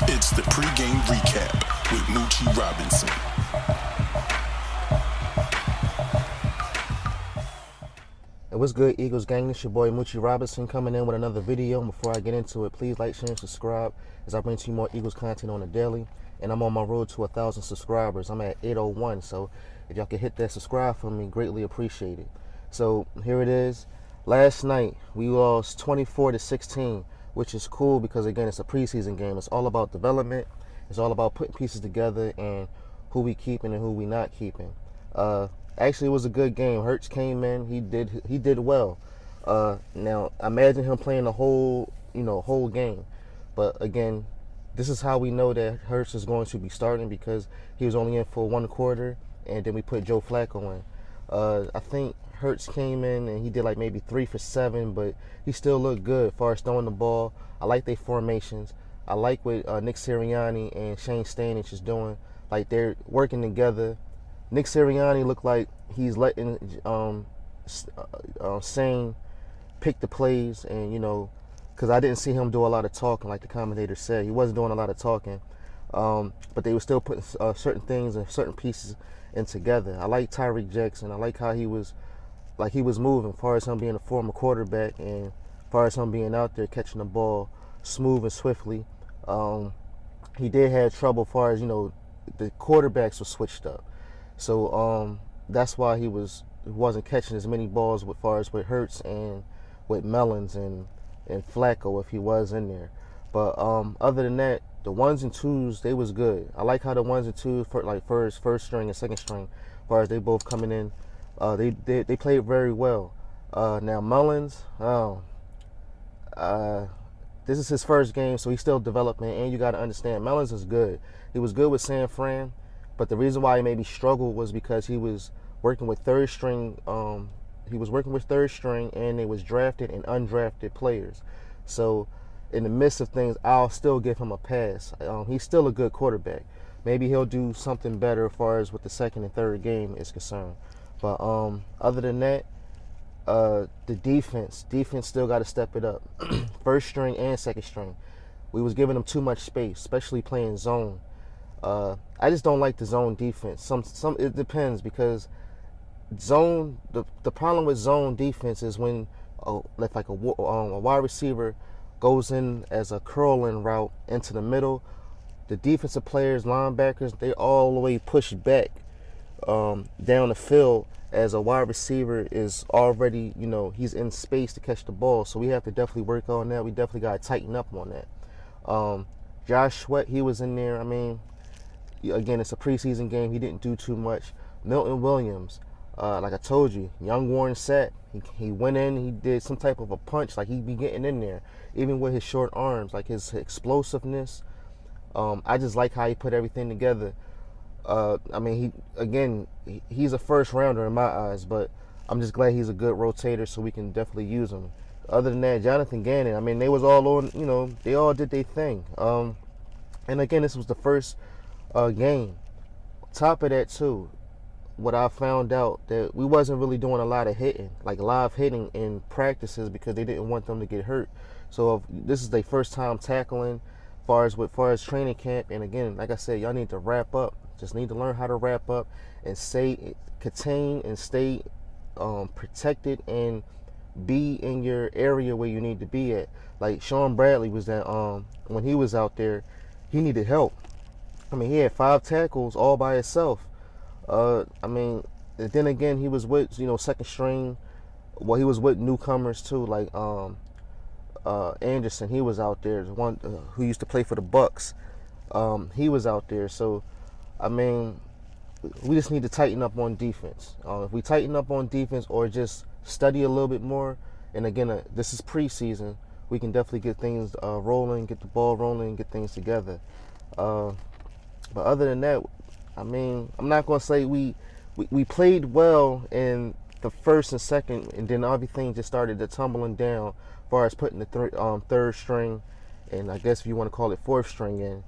It's the pregame recap with Mucci Robinson. And what's good, Eagles gang? It's your boy Mucci Robinson coming in with another video. And before I get into it, please like, share, and subscribe as I bring to you more Eagles content on the daily. And I'm on my road to 1,000 subscribers. I'm at 801, so if y'all can hit that subscribe for me, greatly appreciate it. So here it is. Last night we lost 24-16, which is cool because again it's a preseason game. It's all about development. It's all about putting pieces together and who we keeping and who we not keeping. Actually, it was a good game. Hurts came in. He did well. Now imagine him playing the whole game. But again, this is how we know that Hurts is going to be starting because he was only in for one quarter, and then we put Joe Flacco in. I think Hurts came in and he did like maybe 3 for 7, but he still looked good as far as throwing the ball. I like their formations. I like what Nick Sirianni and Shane Steichen is doing. Like they're working together. Nick Sirianni looked like he's letting Shane pick the plays, and because I didn't see him do a lot of talking, like the commentator said. He wasn't doing a lot of talking, but they were still putting certain things and certain pieces in together. I like Tyreek Jackson. I like how he was moving, as far as him being a former quarterback, and as far as him being out there catching the ball smooth and swiftly. He did have trouble as far as the quarterbacks were switched up. So that's why he wasn't catching as many balls as far as with Hurts and with Mellons and Flacco if he was in there. But other than that, the ones and twos, they was good. I like how the ones and twos for like first string and second string, as far as they both coming in, they played very well. Now Mellons, this is his first game, so he's still developing, and you got to understand Mellons is good. He was good with San Fran. But the reason why he maybe struggled was because he was working with third string. And they was drafted and undrafted players. So in the midst of things, I'll still give him a pass. He's still a good quarterback. Maybe he'll do something better as far as with the second and third game is concerned. But other than that, the defense still got to step it up. First string and second string, we was giving them too much space, especially playing zone. I just don't like the zone defense. Some it depends, because zone the problem with zone defense is when like a wide receiver goes in as a curling route into the middle, the defensive players, linebackers, they all the way push back down the field as a wide receiver is already, he's in space to catch the ball. So we have to definitely work on that. We definitely got to tighten up on that. Josh Sweat, he was in there. I mean, again, it's a preseason game. He didn't do too much. Milton Williams, like I told you, young Warren Sapp, he went in, he did some type of a punch, like he'd be getting in there, even with his short arms, like his explosiveness. I just like how he put everything together. I mean, he's a first rounder in my eyes, but I'm just glad he's a good rotator, so we can definitely use him. Other than that, Jonathan Gannon, I mean, they was all on, they all did their thing. And again, this was the first game. Top of that too, what I found out that we wasn't really doing a lot of hitting, like live hitting in practices, because they didn't want them to get hurt. So this is their first time tackling, far as training camp. And again, like I said, y'all need to wrap up. Just need to learn how to wrap up and contain and stay protected and be in your area where you need to be at. Like Sean Bradley was that when he was out there, he needed help. I mean, he had 5 tackles all by himself. I mean, then again, he was with second string. Well, he was with newcomers too, like Anderson. He was out there, the one who used to play for the Bucks. He was out there. So, I mean, we just need to tighten up on defense. If we tighten up on defense, or just study a little bit more, and again, this is preseason, we can definitely get things rolling, get the ball rolling, and get things together. But other than that, I mean, I'm not going to say we played well in the first and second, and then everything just started to tumbling down as far as putting the third string, and I guess if you want to call it fourth string in.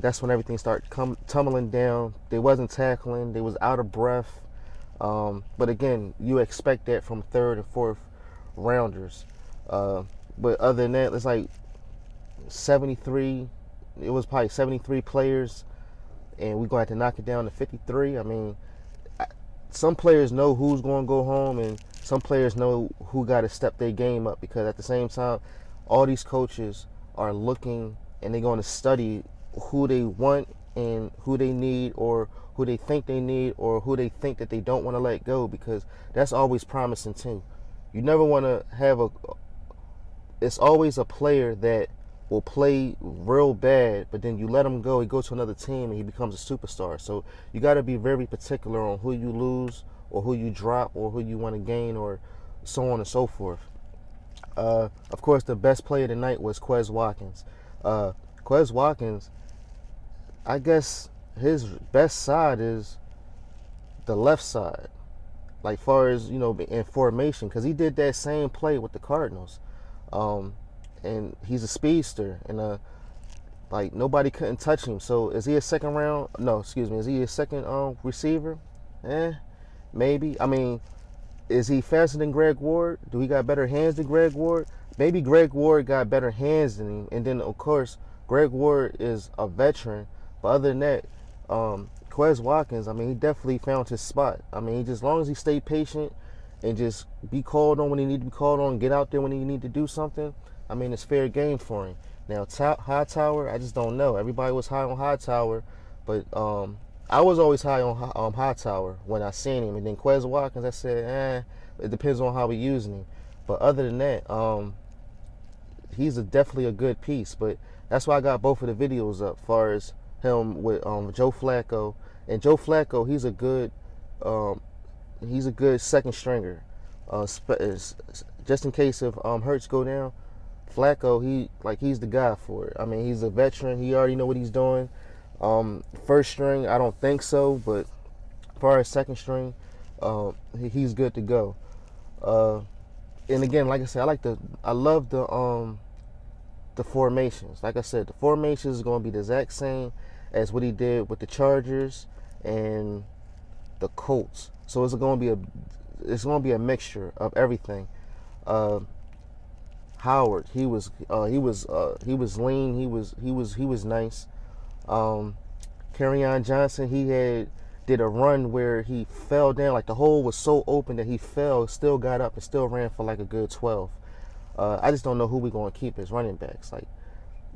That's when everything started tumbling down. They wasn't tackling. They was out of breath. But again, you expect that from third and fourth rounders. But other than that, it's like 73 it was probably 73 players, and we're going to have to knock it down to 53. I mean, some players know who's going to go home, and some players know who got to step their game up, because at the same time, all these coaches are looking and they're going to study who they want and who they need, or who they think they need, or who they think that they don't want to let go, because that's always promising too. You never want to have it's always a player that will play real bad, but then you let him go, he goes to another team and he becomes a superstar. So you got to be very particular on who you lose, or who you drop, or who you want to gain, or so on and so forth. Of course, the best player tonight was Quez Watkins. Quez Watkins, I guess his best side is the left side, like far as, you know, in formation, because he did that same play with the Cardinals. And he's a speedster, and like nobody couldn't touch him. So is he a second round? No, excuse me. Is he a second receiver? Maybe. I mean, is he faster than Greg Ward? Do he got better hands than Greg Ward? Maybe Greg Ward got better hands than him. And then of course Greg Ward is a veteran. But other than that, Quez Watkins, I mean, he definitely found his spot. I mean, as long as he stayed patient and just be called on when he need to be called on, get out there when he need to do something, I mean, it's fair game for him. Now, Hightower, I just don't know. Everybody was high on Hightower, but I was always high on Hightower when I seen him. And then Quez Watkins, I said, it depends on how we using him. But other than that, he's definitely a good piece. But that's why I got both of the videos up, far as him with Joe Flacco. And Joe Flacco, he's a good second stringer. Just in case if Hurts go down, Flacco, he's the guy for it. I mean, he's a veteran. He already know what he's doing. First string, I don't think so, but as far as second string, he's good to go. And again, like I said, I love the formations. Like I said, the formations is going to be the exact same as what he did with the Chargers and the Colts. So it's going to be a mixture of everything. Howard, he was lean, he was nice. Kerryon Johnson, he did a run where he fell down, like the hole was so open that he fell, still got up and still ran for like a good 12. I just don't know who we're going to keep as running backs. Like,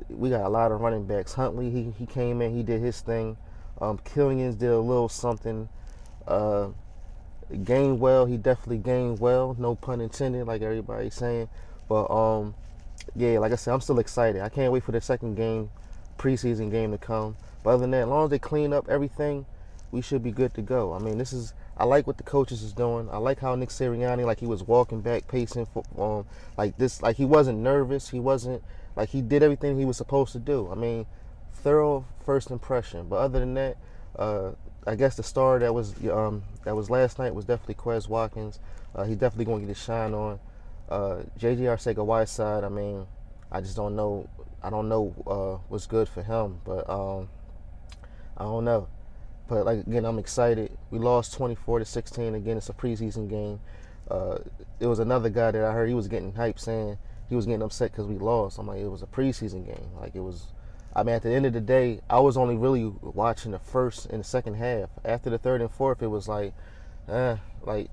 we got a lot of running backs. Huntley, he came in, he did his thing. Killians did a little something. Gainwell, he definitely gained well, no pun intended, like everybody's saying. But yeah, like I said, I'm still excited. I can't wait for the second preseason game to come. But other than that, as long as they clean up everything, we should be good to go. I mean, I like what the coaches is doing. I like how Nick Sirianni, like, he was walking back, pacing for, like he wasn't nervous. He wasn't, like, he did everything he was supposed to do. I mean, thorough first impression. But other than that, I guess the star that was last night was definitely Quez Watkins. He's definitely going to get his shine on. J.J. Arcega-Whiteside, I mean, I just don't know. I don't know what's good for him, but I don't know. But like, again, I'm excited. We lost 24-16. Again, it's a preseason game. It was another guy that I heard, he was getting hyped, saying he was getting upset because we lost. I'm like, it was a preseason game. Like, it was. I mean, at the end of the day, I was only really watching the first and the second half. After the third and fourth, it was like, like,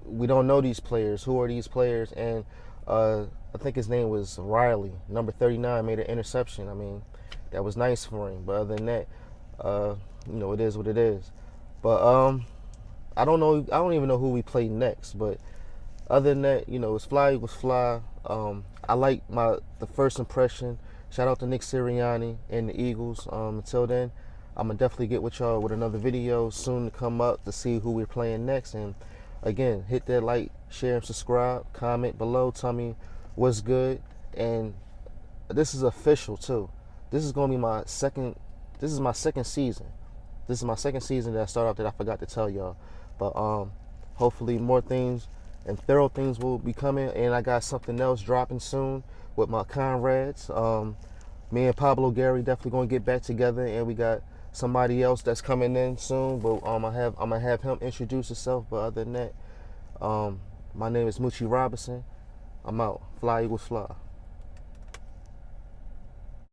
we don't know these players. Who are these players? And I think his name was Riley, number 39, made an interception. I mean, that was nice for him. But other than that, you know, it is what it is. But I don't know. I don't even know who we play next. But other than that, you know, it's fly equals fly. I like the first impression. Shout out to Nick Sirianni and the Eagles. Until then, I'm gonna definitely get with y'all with another video soon to come up to see who we're playing next. And again, hit that like, share, and subscribe. Comment below. Tell me what's good. And this is official too. This is gonna be my second. This is my second season. This is my second season that I started off that I forgot to tell y'all. But hopefully more things and thorough things will be coming. And I got something else dropping soon with my comrades. Me and Pablo Gary definitely gonna get back together, and we got somebody else that's coming in soon. But I'm gonna have him introduce himself. But other than that, my name is Mucci Robinson. I'm out. Fly Eagles Fly.